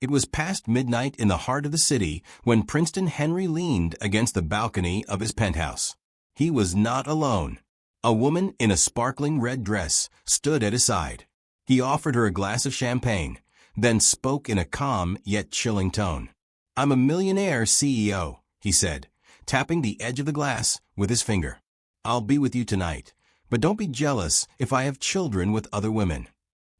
It was past midnight in the heart of the city when Princeton Henry leaned against the balcony of his penthouse. He was not alone. A woman in a sparkling red dress stood at his side. He offered her a glass of champagne, then spoke in a calm yet chilling tone. "I'm a millionaire CEO," he said, tapping the edge of the glass with his finger. "I'll be with you tonight, but don't be jealous if I have children with other women."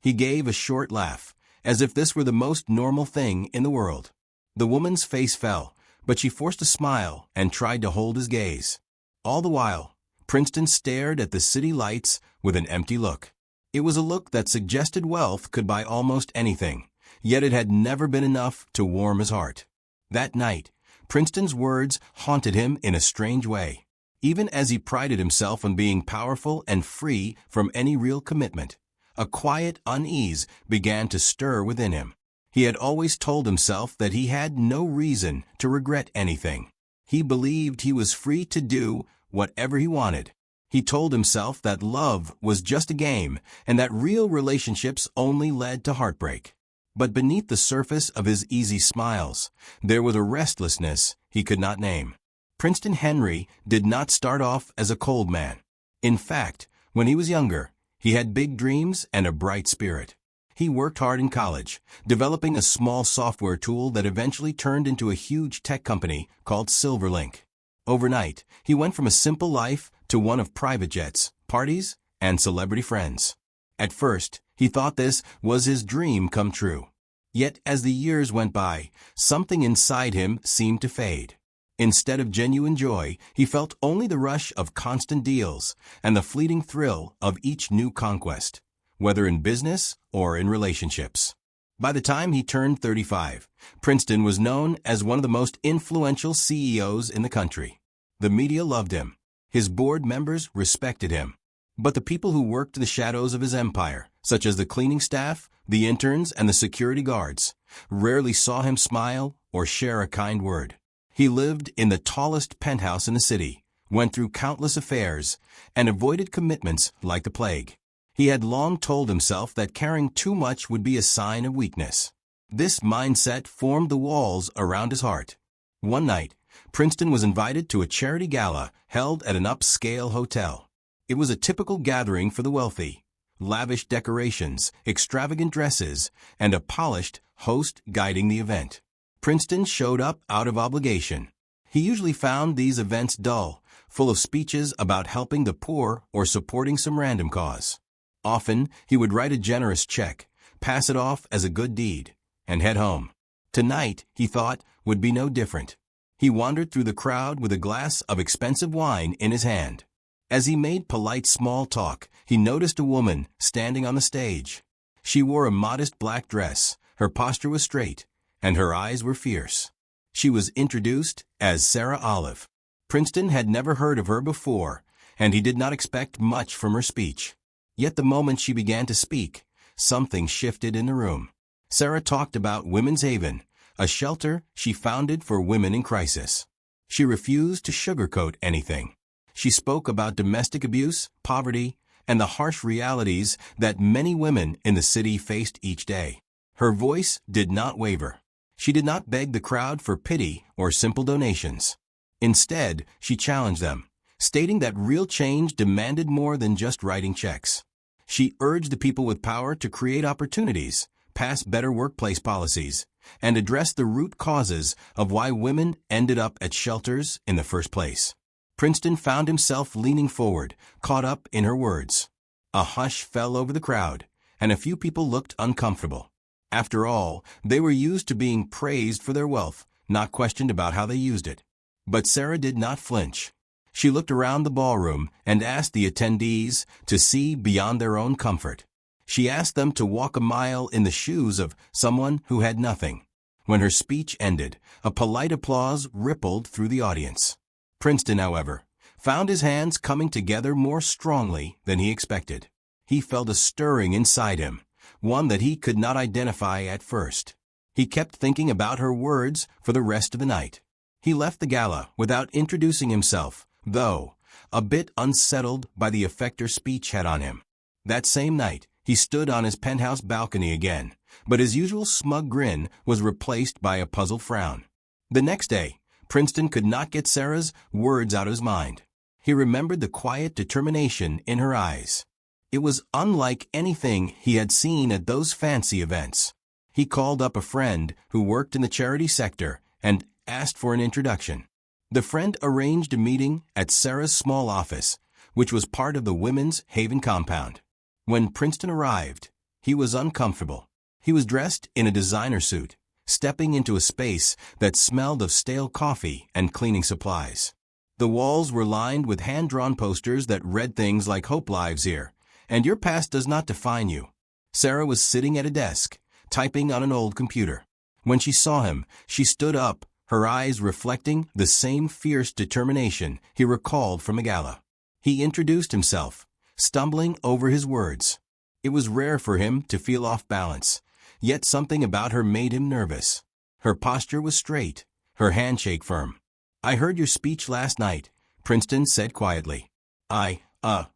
He gave a short laugh, as if this were the most normal thing in the world. The woman's face fell, but she forced a smile and tried to hold his gaze. All the while, Princeton stared at the city lights with an empty look. It was a look that suggested wealth could buy almost anything, yet it had never been enough to warm his heart. That night, Princeton's words haunted him in a strange way. Even as he prided himself on being powerful and free from any real commitment, a quiet unease began to stir within him. He had always told himself that he had no reason to regret anything. He believed he was free to do whatever he wanted. He told himself that love was just a game and that real relationships only led to heartbreak. But beneath the surface of his easy smiles, there was a restlessness he could not name. Princeton Henry did not start off as a cold man. In fact, when he was younger, he had big dreams and a bright spirit. He worked hard in college, developing a small software tool that eventually turned into a huge tech company called Silverlink. Overnight, he went from a simple life to one of private jets, parties, and celebrity friends. At first, he thought this was his dream come true. Yet as the years went by, something inside him seemed to fade. Instead of genuine joy, he felt only the rush of constant deals and the fleeting thrill of each new conquest, whether in business or in relationships. By the time he turned 35, Princeton was known as one of the most influential CEOs in the country. The media loved him. His board members respected him. But the people who worked in the shadows of his empire, such as the cleaning staff, the interns, and the security guards, rarely saw him smile or share a kind word. He lived in the tallest penthouse in the city, went through countless affairs, and avoided commitments like the plague. He had long told himself that caring too much would be a sign of weakness. This mindset formed the walls around his heart. One night, Princeton was invited to a charity gala held at an upscale hotel. It was a typical gathering for the wealthy. Lavish decorations, extravagant dresses, and a polished host guiding the event. Princeton showed up out of obligation. He usually found these events dull, full of speeches about helping the poor or supporting some random cause. Often, he would write a generous check, pass it off as a good deed, and head home. Tonight, he thought, would be no different. He wandered through the crowd with a glass of expensive wine in his hand. As he made polite small talk, he noticed a woman standing on the stage. She wore a modest black dress, her posture was straight, and her eyes were fierce. She was introduced as Sarah Olive. Princeton had never heard of her before, and he did not expect much from her speech. Yet the moment she began to speak, something shifted in the room. Sarah talked about Women's Haven, a shelter she founded for women in crisis. She refused to sugarcoat anything. She spoke about domestic abuse, poverty, and the harsh realities that many women in the city faced each day. Her voice did not waver. She did not beg the crowd for pity or simple donations. Instead, she challenged them, stating that real change demanded more than just writing checks. She urged the people with power to create opportunities, pass better workplace policies, and address the root causes of why women ended up at shelters in the first place. Princeton found himself leaning forward, caught up in her words. A hush fell over the crowd, and a few people looked uncomfortable. After all, they were used to being praised for their wealth, not questioned about how they used it. But Sarah did not flinch. She looked around the ballroom and asked the attendees to see beyond their own comfort. She asked them to walk a mile in the shoes of someone who had nothing. When her speech ended, a polite applause rippled through the audience. Princeton, however, found his hands coming together more strongly than he expected. He felt a stirring inside him, one that he could not identify at first. He kept thinking about her words for the rest of the night. He left the gala without introducing himself, though, a bit unsettled by the effect her speech had on him. That same night, he stood on his penthouse balcony again, but his usual smug grin was replaced by a puzzled frown. The next day, Princeton could not get Sarah's words out of his mind. He remembered the quiet determination in her eyes. It was unlike anything he had seen at those fancy events. He called up a friend who worked in the charity sector and asked for an introduction. The friend arranged a meeting at Sarah's small office, which was part of the Women's Haven compound. When Princeton arrived, he was uncomfortable. He was dressed in a designer suit, stepping into a space that smelled of stale coffee and cleaning supplies. The walls were lined with hand-drawn posters that read things like "Hope lives here," and "Your past does not define you." Sarah was sitting at a desk, typing on an old computer. When she saw him, she stood up, her eyes reflecting the same fierce determination he recalled from a gala. He introduced himself, stumbling over his words. It was rare for him to feel off balance, yet something about her made him nervous. Her posture was straight, her handshake firm. "I heard your speech last night," Princeton said quietly. I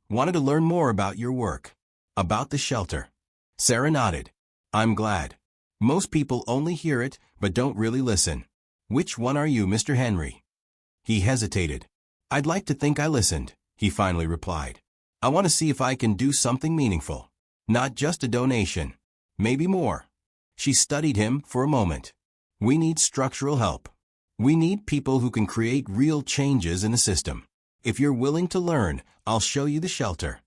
wanted to learn more about your work." "About the shelter." Sarah nodded. "I'm glad. Most people only hear it but don't really listen." "Which one are you, Mr. Henry?" He hesitated. "I'd like to think I listened," he finally replied. "I want to see if I can do something meaningful. Not just a donation. Maybe more." She studied him for a moment. "We need structural help. We need people who can create real changes in the system. If you're willing to learn, I'll show you the shelter."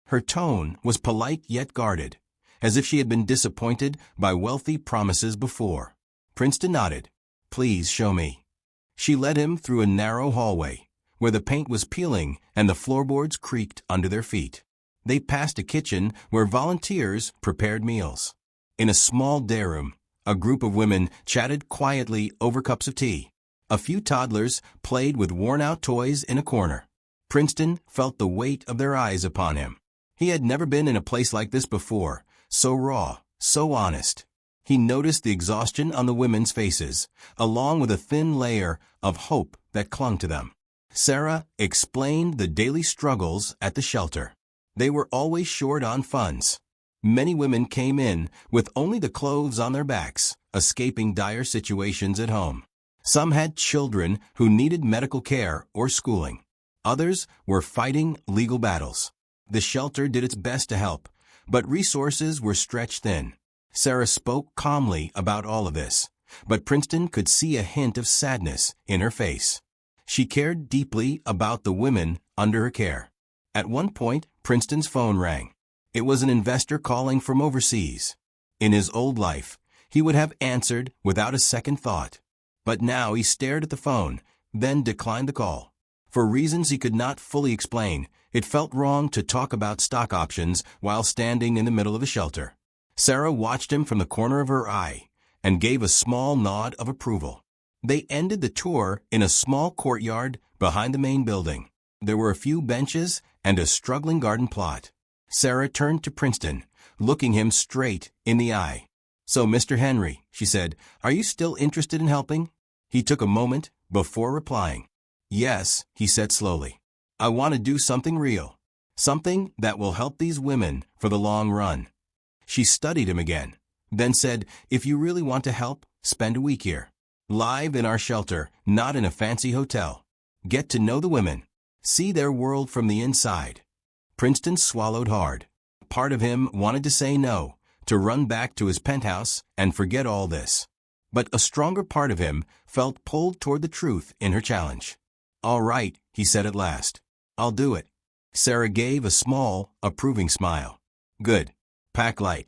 Her tone was polite yet guarded, as if she had been disappointed by wealthy promises before. Princeton nodded. "Please show me." She led him through a narrow hallway, where the paint was peeling and the floorboards creaked under their feet. They passed a kitchen where volunteers prepared meals. In a small day room, a group of women chatted quietly over cups of tea. A few toddlers played with worn-out toys in a corner. Princeton felt the weight of their eyes upon him. He had never been in a place like this before, so raw, so honest. He noticed the exhaustion on the women's faces, along with a thin layer of hope that clung to them. Sarah explained the daily struggles at the shelter. They were always short on funds. Many women came in with only the clothes on their backs, escaping dire situations at home. Some had children who needed medical care or schooling. Others were fighting legal battles. The shelter did its best to help, but resources were stretched thin. Sarah spoke calmly about all of this, but Princeton could see a hint of sadness in her face. She cared deeply about the women under her care. At one point, Princeton's phone rang. It was an investor calling from overseas. In his old life, he would have answered without a second thought. But now he stared at the phone, then declined the call. For reasons he could not fully explain, it felt wrong to talk about stock options while standing in the middle of the shelter. Sarah watched him from the corner of her eye and gave a small nod of approval. They ended the tour in a small courtyard behind the main building. There were a few benches and a struggling garden plot. Sarah turned to Princeton, looking him straight in the eye. "So, Mr. Henry," she said, "are you still interested in helping?" He took a moment before replying. "Yes," he said slowly. "I want to do something real. Something that will help these women for the long run." She studied him again, then said, "If you really want to help, spend a week here. Live in our shelter, not in a fancy hotel. Get to know the women. See their world from the inside." Princeton swallowed hard. Part of him wanted to say no, to run back to his penthouse and forget all this. But a stronger part of him felt pulled toward the truth in her challenge. "All right," he said at last. "I'll do it." Sarah gave a small, approving smile. "Good. Pack light."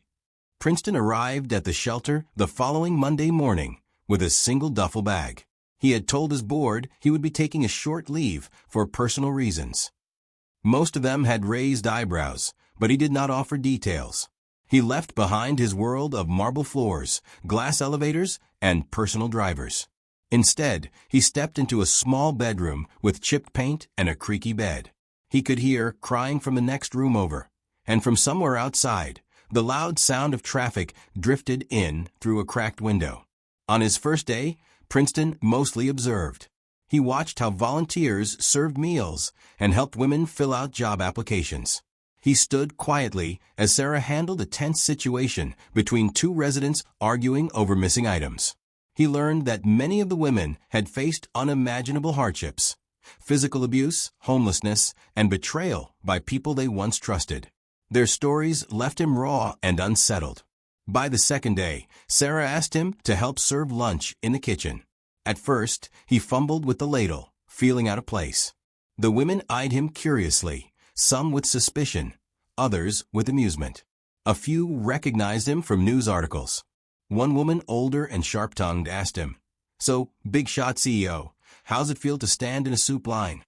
Princeton arrived at the shelter the following Monday morning with a single duffel bag. He had told his board he would be taking a short leave for personal reasons. Most of them had raised eyebrows, but he did not offer details. He left behind his world of marble floors, glass elevators, and personal drivers. Instead, he stepped into a small bedroom with chipped paint and a creaky bed. He could hear crying from the next room over, and from somewhere outside, the loud sound of traffic drifted in through a cracked window. On his first day, Princeton mostly observed. He watched how volunteers served meals and helped women fill out job applications. He stood quietly as Sarah handled a tense situation between two residents arguing over missing items. He learned that many of the women had faced unimaginable hardships: physical abuse, homelessness, and betrayal by people they once trusted. Their stories left him raw and unsettled. By the second day, Sarah asked him to help serve lunch in the kitchen. At first, he fumbled with the ladle, feeling out of place. The women eyed him curiously, some with suspicion, others with amusement. A few recognized him from news articles. One woman, older and sharp-tongued, asked him, "So, big shot CEO, how's it feel to stand in a soup line?"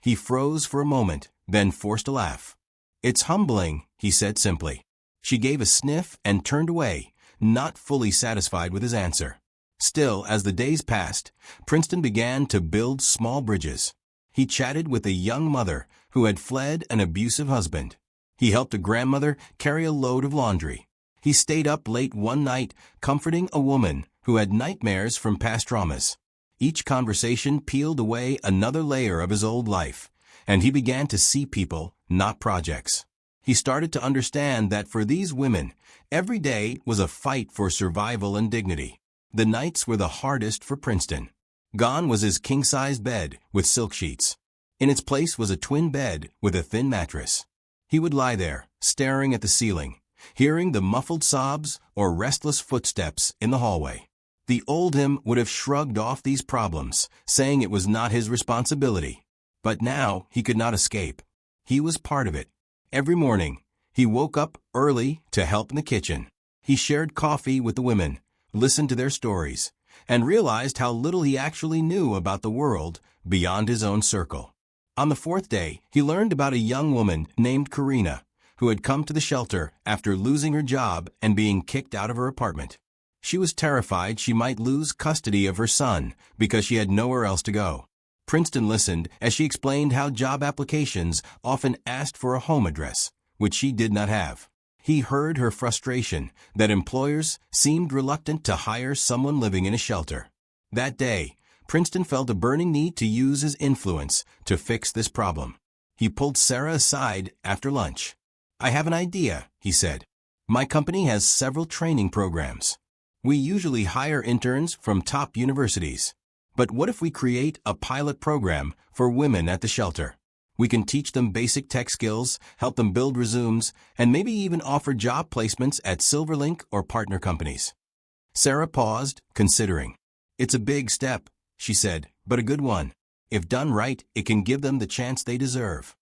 He froze for a moment, then forced a laugh. "It's humbling," he said simply. She gave a sniff and turned away, not fully satisfied with his answer. Still, as the days passed, Princeton began to build small bridges. He chatted with a young mother who had fled an abusive husband. He helped a grandmother carry a load of laundry. He stayed up late one night comforting a woman who had nightmares from past traumas. Each conversation peeled away another layer of his old life, and he began to see people, not projects. He started to understand that for these women, every day was a fight for survival and dignity. The nights were the hardest for Princeton. Gone was his king-size bed with silk sheets. In its place was a twin bed with a thin mattress. He would lie there, staring at the ceiling, hearing the muffled sobs or restless footsteps in the hallway. The old him would have shrugged off these problems, saying it was not his responsibility. But now he could not escape. He was part of it. Every morning, he woke up early to help in the kitchen. He shared coffee with the women, listened to their stories, and realized how little he actually knew about the world beyond his own circle. On the fourth day, he learned about a young woman named Karina, who had come to the shelter after losing her job and being kicked out of her apartment. She was terrified she might lose custody of her son because she had nowhere else to go. Princeton listened as she explained how job applications often asked for a home address, which she did not have. He heard her frustration that employers seemed reluctant to hire someone living in a shelter. That day, Princeton felt a burning need to use his influence to fix this problem. He pulled Sarah aside after lunch. "I have an idea," he said. "My company has several training programs. We usually hire interns from top universities. But what if we create a pilot program for women at the shelter? We can teach them basic tech skills, help them build resumes, and maybe even offer job placements at Silverlink or partner companies." Sarah paused, considering. "It's a big step," she said, "but a good one. If done right, it can give them the chance they deserve."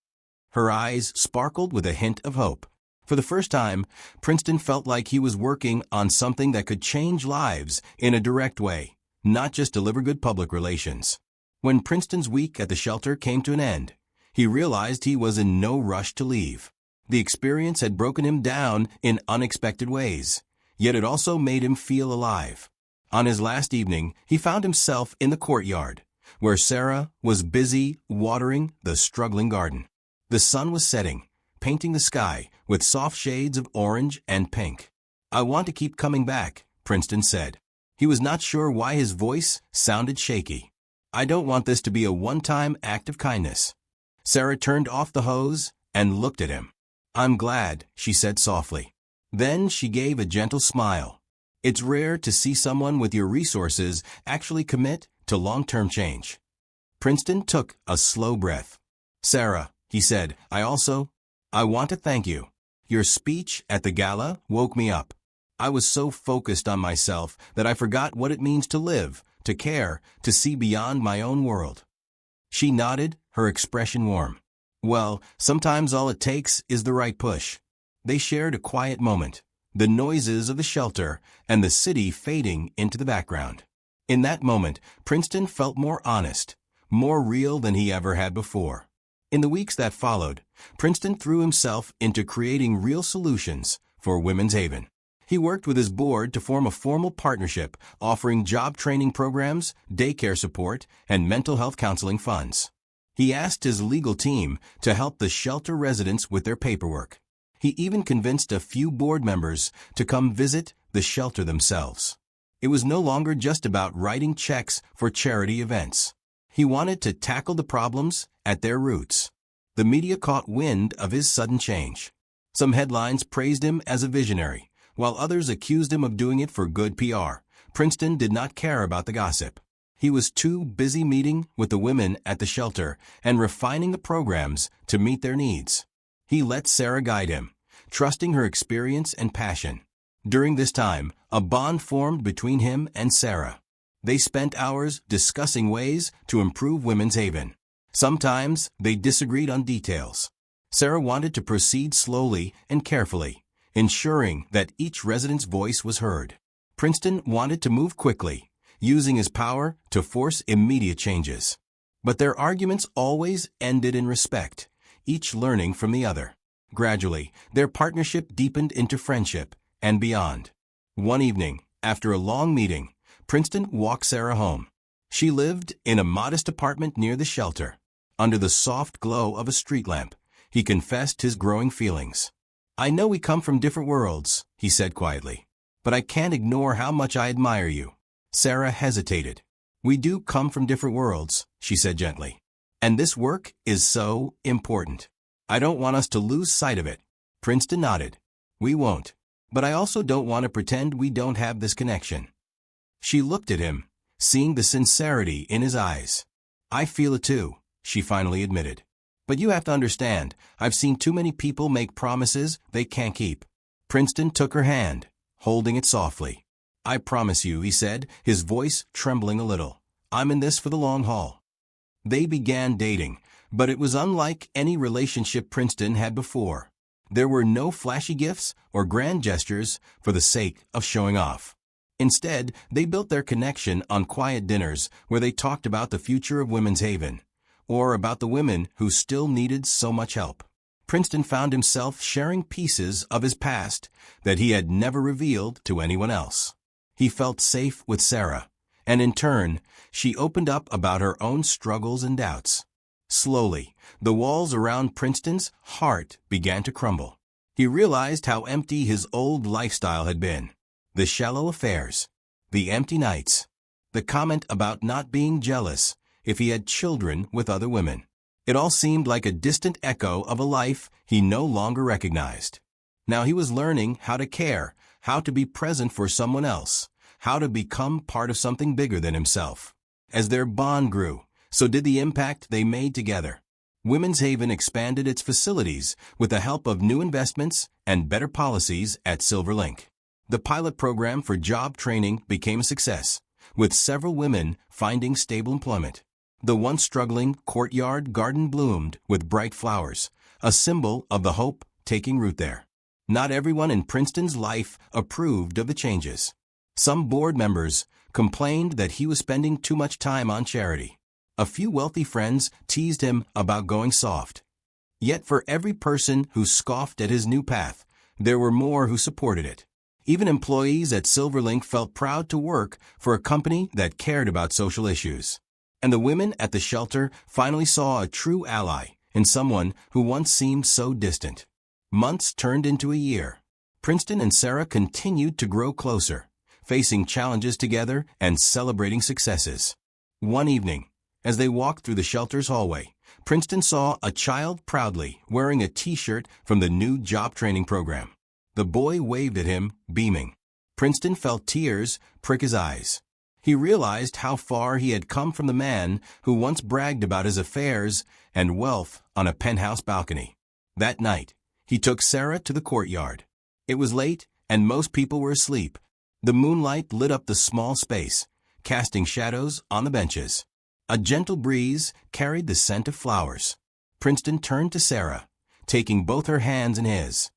Her eyes sparkled with a hint of hope. For the first time, Princeton felt like he was working on something that could change lives in a direct way, not just deliver good public relations. When Princeton's week at the shelter came to an end, he realized he was in no rush to leave. The experience had broken him down in unexpected ways, yet it also made him feel alive. On his last evening, he found himself in the courtyard, where Sarah was busy watering the struggling garden. The sun was setting, painting the sky with soft shades of orange and pink. "I want to keep coming back," Princeton said. He was not sure why his voice sounded shaky. "I don't want this to be a one-time act of kindness." Sarah turned off the hose and looked at him. "I'm glad," she said softly. Then she gave a gentle smile. "It's rare to see someone with your resources actually commit to long-term change." Princeton took a slow breath. "Sarah," he said, I want to thank you. Your speech at the gala woke me up. I was so focused on myself that I forgot what it means to live, to care, to see beyond my own world." She nodded, her expression warm. "Well, sometimes all it takes is the right push." They shared a quiet moment, the noises of the shelter and the city fading into the background. In that moment, Princeton felt more honest, more real than he ever had before. In the weeks that followed, Princeton threw himself into creating real solutions for Women's Haven. He worked with his board to form a formal partnership offering job training programs, daycare support, and mental health counseling funds. He asked his legal team to help the shelter residents with their paperwork. He even convinced a few board members to come visit the shelter themselves. It was no longer just about writing checks for charity events. He wanted to tackle the problems at their roots. The media caught wind of his sudden change. Some headlines praised him as a visionary, while others accused him of doing it for good PR. Princeton did not care about the gossip. He was too busy meeting with the women at the shelter and refining the programs to meet their needs. He let Sarah guide him, trusting her experience and passion. During this time, a bond formed between him and Sarah. They spent hours discussing ways to improve Women's Haven. Sometimes they disagreed on details. Sarah wanted to proceed slowly and carefully, ensuring that each resident's voice was heard. Princeton wanted to move quickly, using his power to force immediate changes. But their arguments always ended in respect, each learning from the other. Gradually, their partnership deepened into friendship and beyond. One evening, after a long meeting, Princeton walked Sarah home. She lived in a modest apartment near the shelter. Under the soft glow of a street lamp, he confessed his growing feelings. "I know we come from different worlds," he said quietly, "but I can't ignore how much I admire you." Sarah hesitated. "We do come from different worlds," she said gently. "And this work is so important. I don't want us to lose sight of it." Princeton nodded. "We won't. But I also don't want to pretend we don't have this connection." She looked at him, seeing the sincerity in his eyes. "I feel it too," she finally admitted. "But you have to understand, I've seen too many people make promises they can't keep." Princeton took her hand, holding it softly. "I promise you," he said, his voice trembling a little. "I'm in this for the long haul." They began dating, but it was unlike any relationship Princeton had before. There were no flashy gifts or grand gestures for the sake of showing off. Instead, they built their connection on quiet dinners where they talked about the future of Women's Haven, or about the women who still needed so much help. Princeton found himself sharing pieces of his past that he had never revealed to anyone else. He felt safe with Sarah, and in turn, she opened up about her own struggles and doubts. Slowly, the walls around Princeton's heart began to crumble. He realized how empty his old lifestyle had been. The shallow affairs, the empty nights, the comment about not being jealous if he had children with other women. It all seemed like a distant echo of a life he no longer recognized. Now he was learning how to care, how to be present for someone else, how to become part of something bigger than himself. As their bond grew, so did the impact they made together. Women's Haven expanded its facilities with the help of new investments and better policies at Silverlink. The pilot program for job training became a success, with several women finding stable employment. The once struggling courtyard garden bloomed with bright flowers, a symbol of the hope taking root there. Not everyone in Princeton's life approved of the changes. Some board members complained that he was spending too much time on charity. A few wealthy friends teased him about going soft. Yet for every person who scoffed at his new path, there were more who supported it. Even employees at Silverlink felt proud to work for a company that cared about social issues. And the women at the shelter finally saw a true ally in someone who once seemed so distant. Months turned into a year. Princeton and Sarah continued to grow closer, facing challenges together and celebrating successes. One evening, as they walked through the shelter's hallway, Princeton saw a child proudly wearing a t-shirt from the new job training program. The boy waved at him, beaming. Princeton felt tears prick his eyes. He realized how far he had come from the man who once bragged about his affairs and wealth on a penthouse balcony. That night, he took Sarah to the courtyard. It was late, and most people were asleep. The moonlight lit up the small space, casting shadows on the benches. A gentle breeze carried the scent of flowers. Princeton turned to Sarah, taking both her hands in his.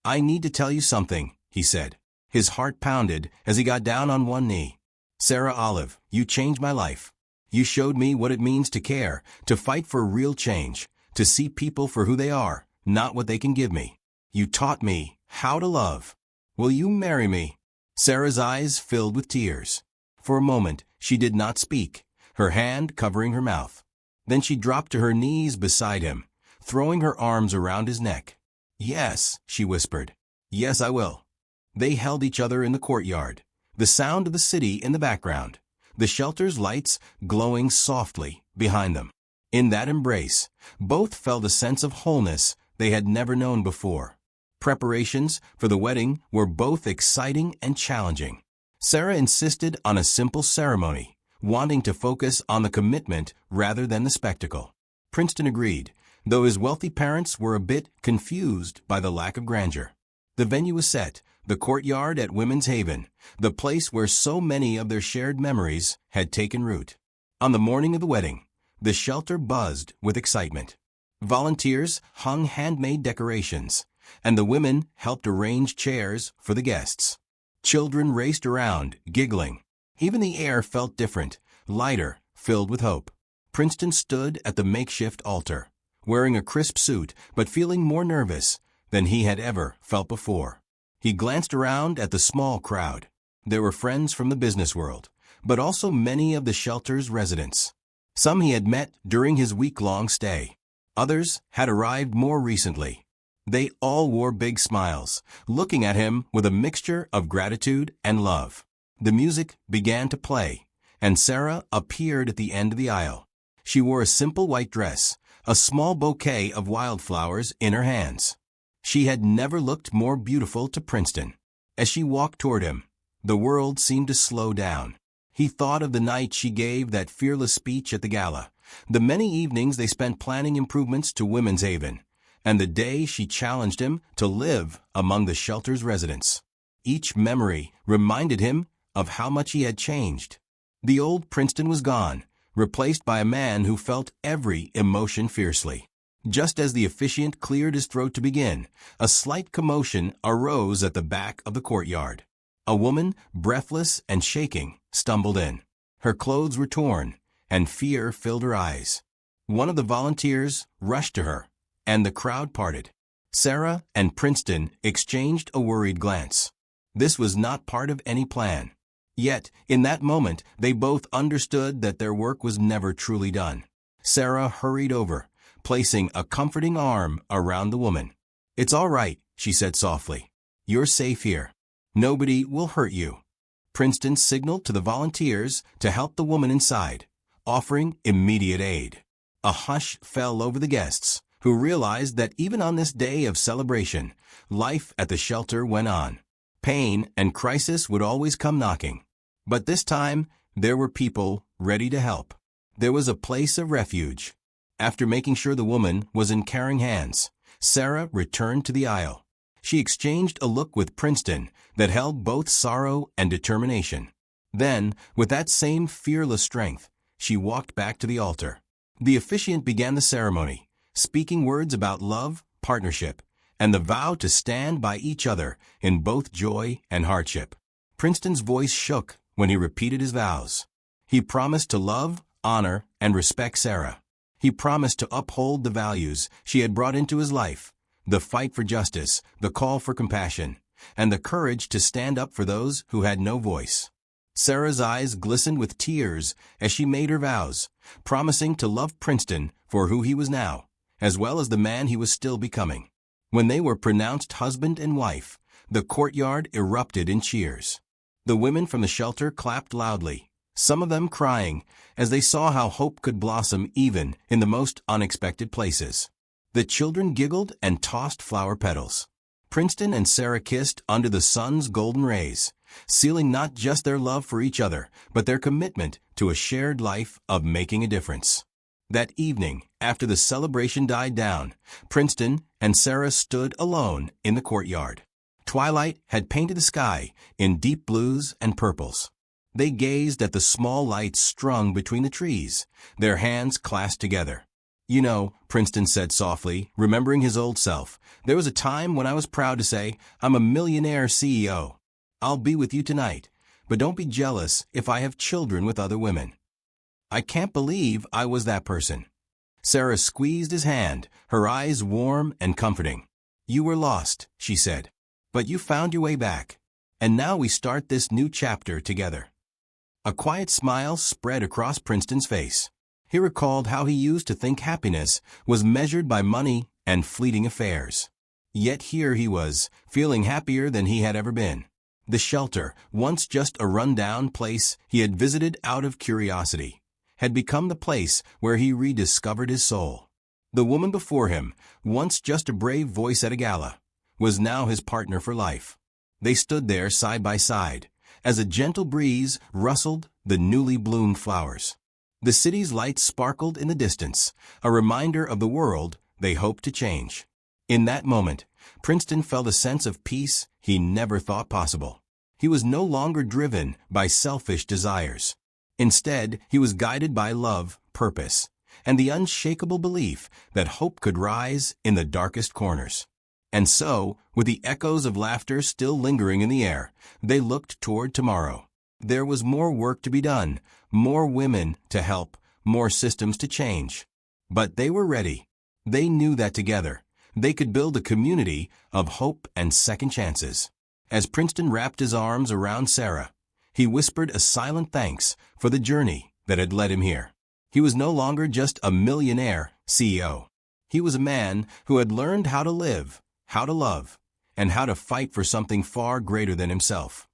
"I need to tell you something," he said. His heart pounded as he got down on one knee. "Sarah Olive, you changed my life. You showed me what it means to care, to fight for real change, to see people for who they are, not what they can give me. You taught me how to love. Will you marry me?" Sarah's eyes filled with tears. For a moment, she did not speak, her hand covering her mouth. Then she dropped to her knees beside him, throwing her arms around his neck. "Yes," she whispered. "Yes, I will." They held each other in the courtyard, the sound of the city in the background, the shelter's lights glowing softly behind them. In that embrace, both felt a sense of wholeness they had never known before. Preparations for the wedding were both exciting and challenging. Sarah insisted on a simple ceremony, wanting to focus on the commitment rather than the spectacle. Princeton agreed, though his wealthy parents were a bit confused by the lack of grandeur. The venue was set, the courtyard at Women's Haven, the place where so many of their shared memories had taken root. On the morning of the wedding, the shelter buzzed with excitement. Volunteers hung handmade decorations, and the women helped arrange chairs for the guests. Children raced around, giggling. Even the air felt different, lighter, filled with hope. Princeton stood at the makeshift altar, wearing a crisp suit but feeling more nervous than he had ever felt before. He glanced around at the small crowd. There were friends from the business world, but also many of the shelter's residents. Some he had met during his week-long stay. Others had arrived more recently. They all wore big smiles, looking at him with a mixture of gratitude and love. The music began to play, and Sarah appeared at the end of the aisle. She wore a simple white dress, a small bouquet of wildflowers in her hands. She had never looked more beautiful to Princeton. As she walked toward him, the world seemed to slow down. He thought of the night she gave that fearless speech at the gala, the many evenings they spent planning improvements to Women's Haven, and the day she challenged him to live among the shelter's residents. Each memory reminded him of how much he had changed. The old Princeton was gone, replaced by a man who felt every emotion fiercely. Just as the officiant cleared his throat to begin, a slight commotion arose at the back of the courtyard. A woman, breathless and shaking, stumbled in. Her clothes were torn, and fear filled her eyes. One of the volunteers rushed to her, and the crowd parted. Sarah and Princeton exchanged a worried glance. This was not part of any plan. Yet, in that moment, they both understood that their work was never truly done. Sarah hurried over, placing a comforting arm around the woman. "It's all right," she said softly. "You're safe here. Nobody will hurt you." Princeton signaled to the volunteers to help the woman inside, offering immediate aid. A hush fell over the guests, who realized that even on this day of celebration, life at the shelter went on. Pain and crisis would always come knocking. But this time, there were people ready to help. There was a place of refuge. After making sure the woman was in caring hands, Sarah returned to the aisle. She exchanged a look with Princeton that held both sorrow and determination. Then, with that same fearless strength, she walked back to the altar. The officiant began the ceremony, speaking words about love, partnership, and the vow to stand by each other in both joy and hardship. Princeton's voice shook when he repeated his vows. He promised to love, honor, and respect Sarah. He promised to uphold the values she had brought into his life, the fight for justice, the call for compassion, and the courage to stand up for those who had no voice. Sarah's eyes glistened with tears as she made her vows, promising to love Princeton for who he was now, as well as the man he was still becoming. When they were pronounced husband and wife, the courtyard erupted in cheers. The women from the shelter clapped loudly, some of them crying, as they saw how hope could blossom even in the most unexpected places. The children giggled and tossed flower petals. Princeton and Sarah kissed under the sun's golden rays, sealing not just their love for each other, but their commitment to a shared life of making a difference. That evening, after the celebration died down, Princeton and Sarah stood alone in the courtyard. Twilight had painted the sky in deep blues and purples. They gazed at the small lights strung between the trees, their hands clasped together. "You know," Princeton said softly, remembering his old self, "there was a time when I was proud to say, 'I'm a millionaire CEO. I'll be with you tonight, but don't be jealous if I have children with other women.' I can't believe I was that person." Sarah squeezed his hand, her eyes warm and comforting. "You were lost," she said, "but you found your way back. And now we start this new chapter together." A quiet smile spread across Princeton's face. He recalled how he used to think happiness was measured by money and fleeting affairs. Yet here he was, feeling happier than he had ever been. The shelter, once just a run-down place he had visited out of curiosity, had become the place where he rediscovered his soul. The woman before him, once just a brave voice at a gala, was now his partner for life. They stood there side by side, as a gentle breeze rustled the newly bloomed flowers. The city's lights sparkled in the distance, a reminder of the world they hoped to change. In that moment, Princeton felt a sense of peace he never thought possible. He was no longer driven by selfish desires. Instead, he was guided by love, purpose, and the unshakable belief that hope could rise in the darkest corners. And so, with the echoes of laughter still lingering in the air, they looked toward tomorrow. There was more work to be done, more women to help, more systems to change. But they were ready. They knew that together, they could build a community of hope and second chances. As Princeton wrapped his arms around Sarah, he whispered a silent thanks for the journey that had led him here. He was no longer just a millionaire CEO. He was a man who had learned how to live, how to love, and how to fight for something far greater than himself.